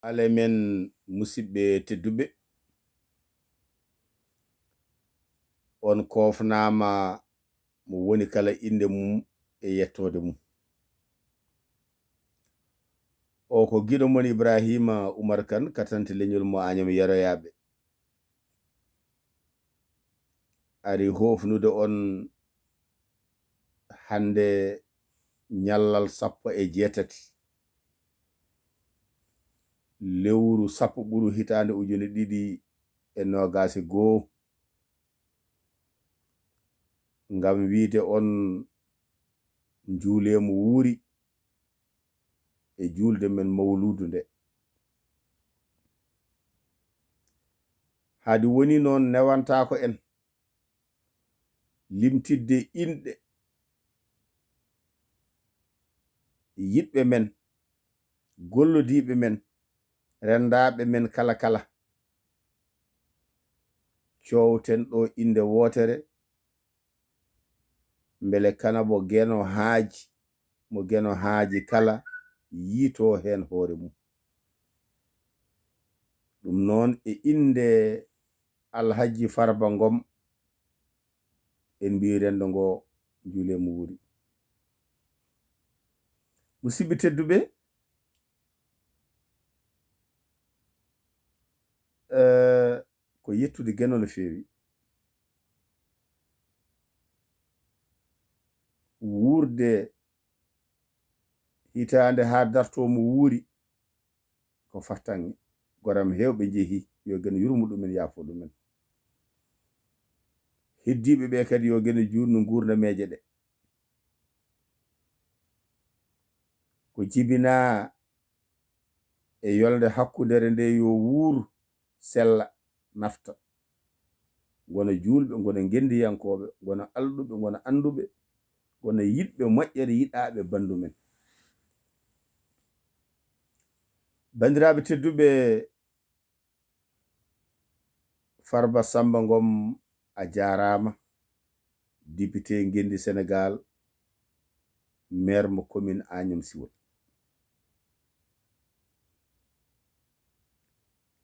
ale men musidɓe tedduɓe, on kofnama mo woni kala inde mum e yettode mum. O ko giɗo mon Ibraahiima Umar kan Katante leñol mo Aañam Yeroyaaɓe. Ari hofnude on hande ñallal 18 lewru 10 ɓuru hitande 2021 ngam wiide on Juul-Mo-Wuuri e julde men Mawluudu nde. Haadi woni noon newantako en limtidde inɗe yiɗɓe men, gollodiɓe men, rendaɓe men kala cowten ɗo inde wotere mbele kana mo geno haaji kala yiito hen hoore mum. Ɗum noon e inde Alhaji Farba Ngom en mbi rendo ngo Juul-Mo-Wuuri. Musidɓe tedduɓe, ko yettude geno no feewi. Wuurde hitande ha dartomo wuuri ko fartange. Goram hewɓe jeehi yo geno yurmu ɗumen yaafo ɗumen. Heddiɓe ɓe kadi yo geno jurno gurnameje ɗe. Ko jibina e yolde hakkudere nde yo wuur sella nafta. Gona julɓe, gona gendiyankoɓe, gona alɗuɓe, gona anduɓe, gona yiɗɓe moƴƴere, yiɗaɓe bandumen. Bandiraɓe tedduɓe, Farba Samba Ngom a jarama, député Ngendi Sénégal, maire mo commune Aañam Siwol.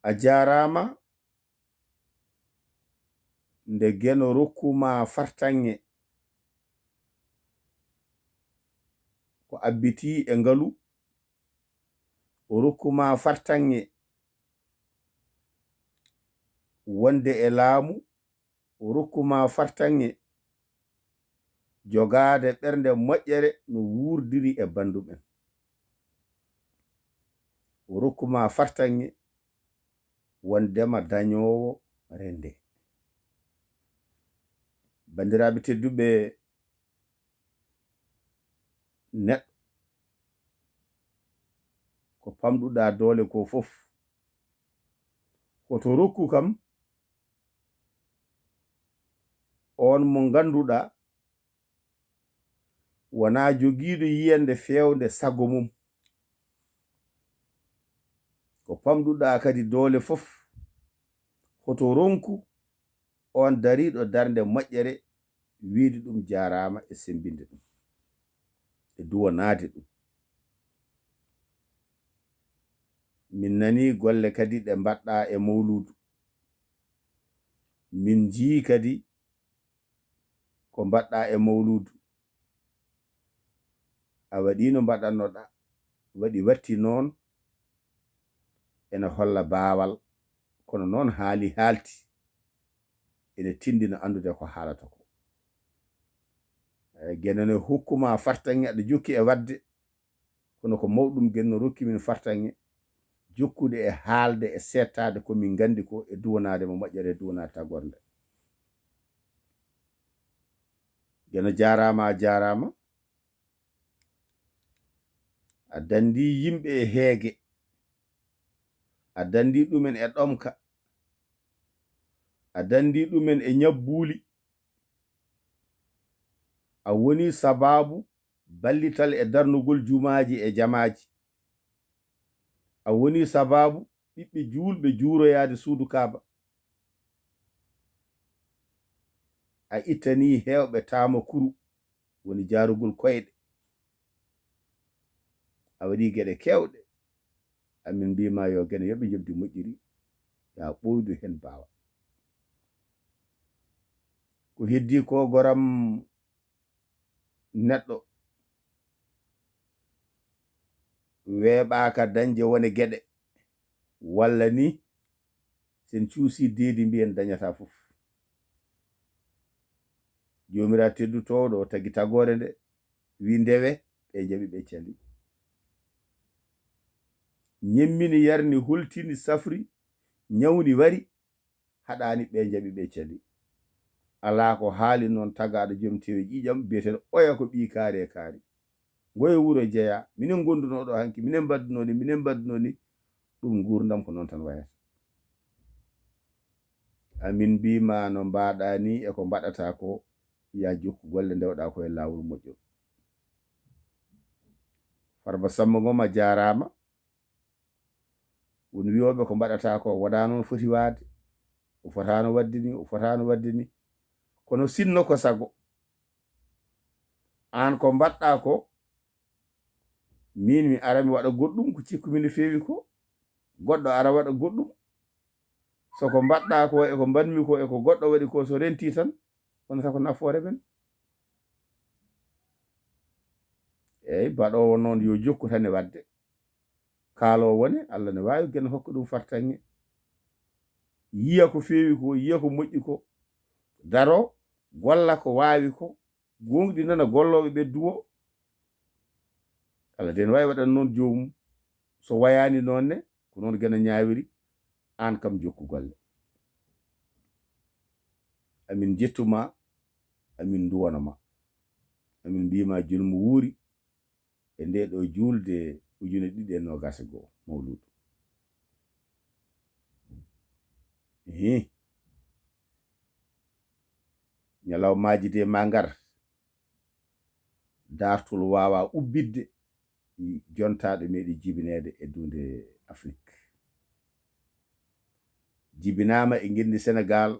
A jarama nde geno rokkuma fartange ko abbiti e ngalu, o rokkuma fartange wonde e laamu, o rokkuma fartange jogade ɓernde moƴƴere no wurdiri e banduɓen, o rokkuma fartange wondema dañowo rende. Bandiraɓe tedduɓe, neɗɗo ko pamɗuɗa doole ko fof koto rokku kam on mo ganduɗa wona jogiiɗo yiyande fewde sago mum. Ko pamɗuɗa kadi doole fof hoto ronku on dariɗo darnde moƴƴere wiide ɗum jarama e sembinde ɗum e duwanade ɗum. Min nani golle kadi ɗe mbaɗɗa e Mawluudu. Min jii kadi ko mbaɗɗa e Mawluudu. A waɗi no mbaɗannoɗa, watti noon ene holla baawal, kono noon haalti ene tindina andude ko haalata ko. Genone hokkuma fartange aɗa jokki e wadde, kono ko mawɗum genno rokki min fartange jokkude e haalde e settade ko min gandi ko e duwanade mo moƴƴere e duwanade tagoore nde. Geno jarama a dandi yimɓe e heege, a dandi ɗumen e ɗomka, a dandi ɗumen e ñabbuli, a woni sababu ballital e darnugol jumaji e jamaji, a woni sababu ɓiɓɓe julɓe juuroyade suudu Kaaba, a ittani hewɓe tama kuru woni jarugol koyɗe, a waɗi geɗe kewɗe, amin mbima yo gene yoɓe jobdi moƴƴiri ya ɓoydu hen bawa ko heddi ko goram neɗɗo weeɓaka dañde wone geɗe walla ni sen cuusi deedi mbiyen dañata fof jomira teddutoɗo o tagi tagore nde wi ndewe ɓe jaɓi ɓe cali ñemmini yarni hultini safri ñawni wari haɗani ɓe jaɓi ɓe cali ala ko haali noon tagaɗo joom tewe ƴiƴam biyeteɗo oya ko ɓi kaari e kaari ngoye wuro jeeya minen gondunoɗo hanki minen baddunoni ɗum gurdam ko noon tan wayata amin mbima no mbaɗa ni e ko mbaɗata ko ya jokku golle ndewɗa ko e lawol moƴƴol Farba Ngom a jarama won wiyoɓe ko mbaɗata ko wona noon foti waade o fotano wadde ni kono sinno ko sago an ko mbaɗɗa ko min mi ara mi waɗa goɗɗum ko cikkumi no feewi ko goɗɗo ara waɗa goɗɗum soko mbaɗɗa ko e ko mbanmi ko e ko goɗɗo waɗi ko so renti tan wonata ko nafoore men eyyi baɗowo noon yo jokku tan e wadde kaalo wone Allah ne wawi gene hokka ɗum fartange yiya ko feewi ko yiya ko moƴƴi ko daro golla ko wawi ko gonɗi nana golloɓe ɓe duwo Allah den wawi waɗan noon jomum so wayani noon ne ko noon gene ñawiri an kam jokku golle amin jettuma amin duwanama amin mbima Juul-Mo-Wuuri e nde ɗo julde 2021 Mawluudu ñalawmaji de ma ngar dartol wawa ubbidde jontaɗo meɗi jibinede e dunde Afrique jibinama e guendi Sénégal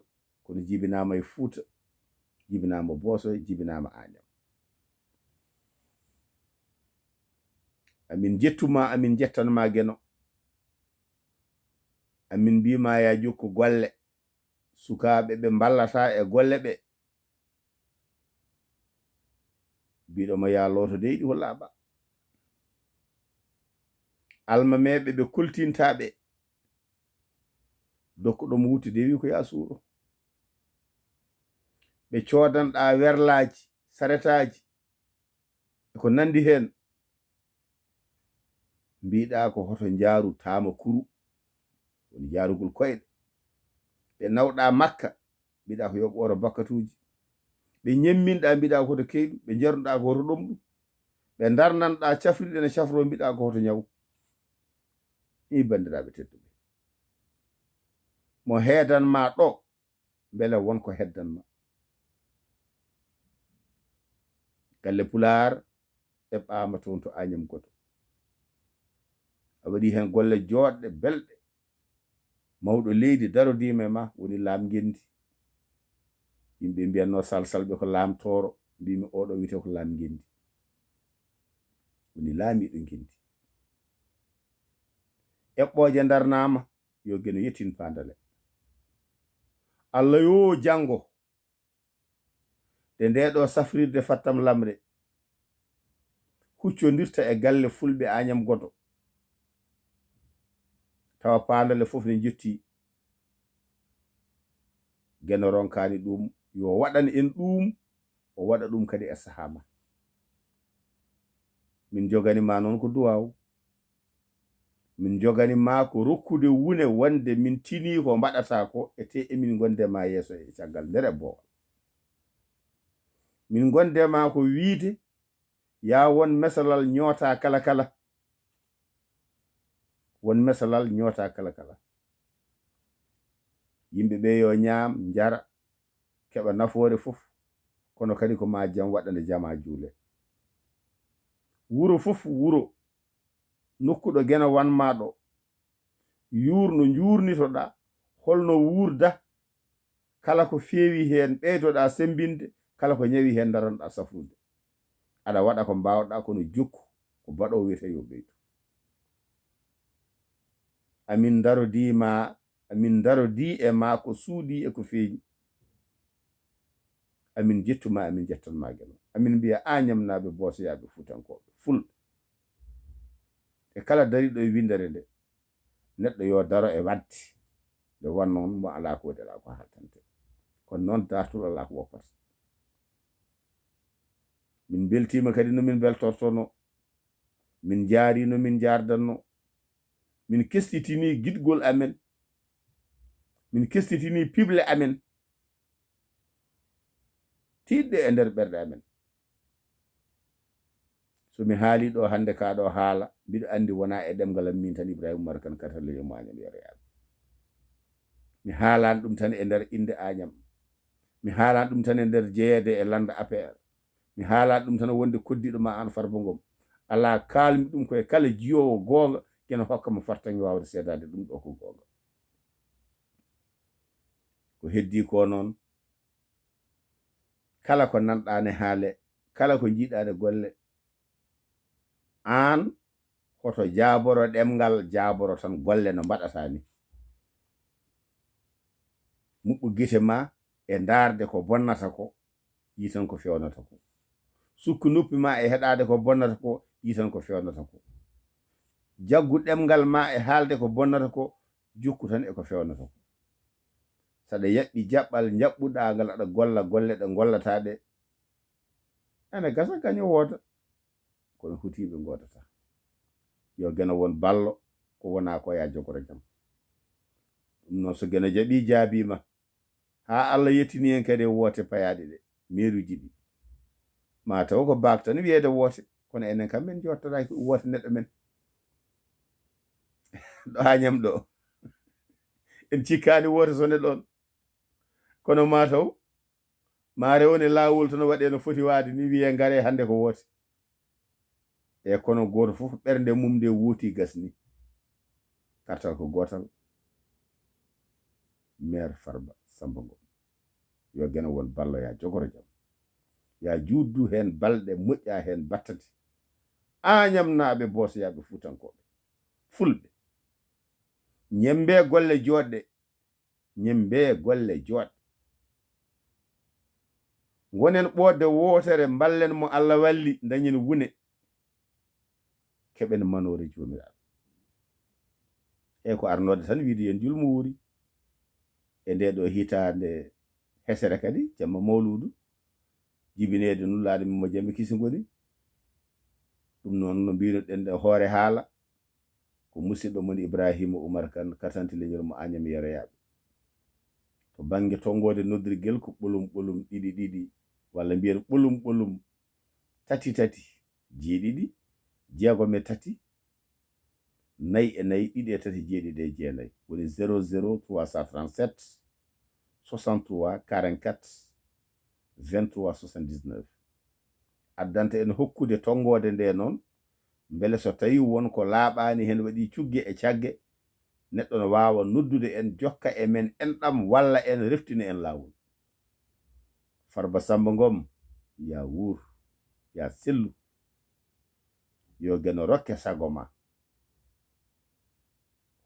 kono jibinama e Fouta jibinama Bosoy jibinama Aañam amin jettuma amin jettanma geno amin mbima ya jokku golle sukaɓe ɓe ballata e golle ɓe mbiɗoma ya loto deyɗi ho laaɓa almameɓe ɓe koltintaɓe dokku ɗom wutte dewi ko ya suuɗo ɓe codanɗa werlaji saretaji ko nandi hen mbiɗa ko hoto jaaru tama kuru woni jaarugol koyɗe ɓe nawɗa makka mbiɗa ko yoɓɓoro bakkatuji ɓe ñemminɗa mbiɗa koto keyɗu ɓe jarnuɗa ko hoto ɗomɗu ɓe darnanɗa cafriɗe ne cafro mbiɗa ko hoto ñaw i bandiraɓe tedduɓe mo heedanma ɗo beele wonko heddanma galle Pulaar e ɓama toon to Aañam goto a waɗi hen golle joɗɗe belɗe mawɗo leydi darodima e ma woni laam ngendi yimɓe mbiyanno salsalɓe ko laamtoro mbimi oɗo wiyete ko laam ngendi woni laamiɗo ngendi eɓɓoje darnama yo geno yettin pandale Allah yo jango de ndeɗo safrirde fattam lamre huccodirta e galle fulɓe Aañam goto tawa pandale fof ne jetti geno ronkani ɗum yo waɗan en ɗum o waɗa ɗum kadi e sahama min joganima noon ko duwaw min joganima ko rokkude wune wonde min tini ko mbaɗata ko ete emin gondema yeeso e caggal ndere boowal min gondema ko wiide ya won mesalal ñoota kala kala won mesalal ñoota kala kala yimɓe ɓe yo ñaam jara keɓa nafoore fof kono kadi ko ma jam waɗande jama juule wuro fof wuro nokkuɗo gena wanma ɗo yurno jurnitoɗa holno wurda kala ko feewi hen ɓeydoɗa sembinde kala ko ñawi hen daranɗa safrude aɗa waɗa ko mbawɗa kono jokku ko baɗo wiyete yo ɓeydu amin darodima amin darodi e ma ko suudi e ko feeñi amin jettuma amin jettanma geno amin mbiya Aañam naaɓe boosoyaaɓe fuutankoɓe fulɓe e kala dariɗo e windere nde neɗɗo yo daro e wadde nde wonnoon mo ala ko waɗi ala ko haltante kono noon dartul ala ko woppata min beltima kadi no min beltortono min jaari no min jardanno min kestitini giɗgol amen min kestitini pible amen tiɗɗe e nder ɓerɗe amen somi haali ɗo hande ka ɗo haala mbiɗo andi wona e ɗemgal am min tan Ibraahiima Umar kan Katante leñol Aañam Yeroyaaɓe mi haalani ɗum tan e nder inde Aañam mi haalani ɗum tan e nder jeeyede e landa APR mi haalani ɗum tan wonde koddiɗo ma an Farba Ngom ala kalmi ɗum koye kala jiyowo goonga kene hokkamo fartangi wawde seedade ɗum ɗo ko goonga ko heddi ko noon kala ko nanɗane haale kala ko jiiɗane golle an hoto jaaboro ɗemgal jaaboro tan golle no mbaɗata ni muɓɓu gite ma e darde ko bonnata ko yitan ko fewnata ko sukku nuppi ma e heɗade ko bonnata ko yitan ko fewnata ko jaggu ɗemgal ma e haalde ko bonnata ko jukku tan e ko fewnata ko saɗa yaɓɓi jaɓɓal jaɓɓuɗa ngal aɗa golla golle ɗe gollataɗe ene gasa kañum wooda kono hutiɓe godata yo gena won ballo ko wona ko ya jogoro jam ɗum noon so gena jaɓi jaabima ha Allah yettini en kadi woote payaɗe ɗe meruji ɗi ma taw ko baak tan wiyede woote kono enen kam min jottotaki woote neɗɗo men ɗo Aañam ɗo en cikkani woote sone ɗon kono ma taw maare woni laawol to no waɗe no foti waade ni wiye ngare hande ko woote e kono goto fof ɓernde mum nde wuuti gasni kartal ko gotal maire Farba Samba Ngom yo gena won ballo ya jogoro jam ya juddu hen balɗe moƴƴa hen battati Aañam naaɓe boosoyaaɓe fuutankoɓe fulɓe ñembe golle joɗɗe ñembe golle joɗɗe gonen ɓodde wootere ballen mo Allah walli dañen wune keɓen manore jomiraɗo e ko arnode tan wiide yen Juul-Mo-Wuuri e nde ɗo hitande hesere kadi jamma Mawluudu jibinede nullaade mo jammi kisingoni ɗum noon no mbinoɗen ɗe hoore haala ko musidɗo mon Ibraahiima Umar kan Katante leñol mo Aañam Yeroyaaɓe to bange Tonngoode noddirgel ko ɓolum ɓolum ɗiɗi ɗiɗi walla mbiyen ɓolum ɓolum tati tati jeeɗiɗi jeegom e tati nayi e nayi ɗiɗi e tati jeeɗiɗi e jeenayi woni 00 337 63 44 23 79 addanta en hokkude Tonngoode nde noon beele so tawi won ko laaɓani hen waɗi cugge e cagge neɗɗo no wawa noddude en jokka e men enɗam walla en reftina en laawol Farba Samba Ngom ya wuur ya sellu yo geno rokke sago ma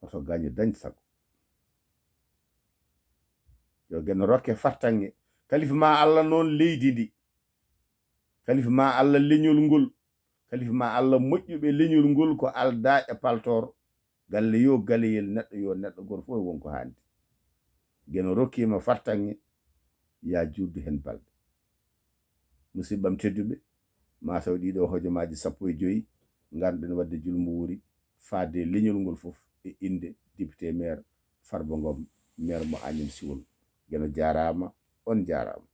oto gaño dañ sago yo geno rokke fartange kalifa ma Allah noon leydi ndi kalifa ma Allah leñol ngol kalifa ma Allah moƴƴuɓe leñol ngol ko alda e paltor galle yo galeyel neɗɗo yo neɗɗo goto fof wonko handi geno rokkima fartange ya juddu hen balɗe musibbam tedduɓe ma taw ɗiɗo hojomaji 15 garɗen wadde Juul-Mo-Wuuri faade leñol ngol fof e inde député maire Farba Ngom maire mo Aañam Siwol geno jarama on jarama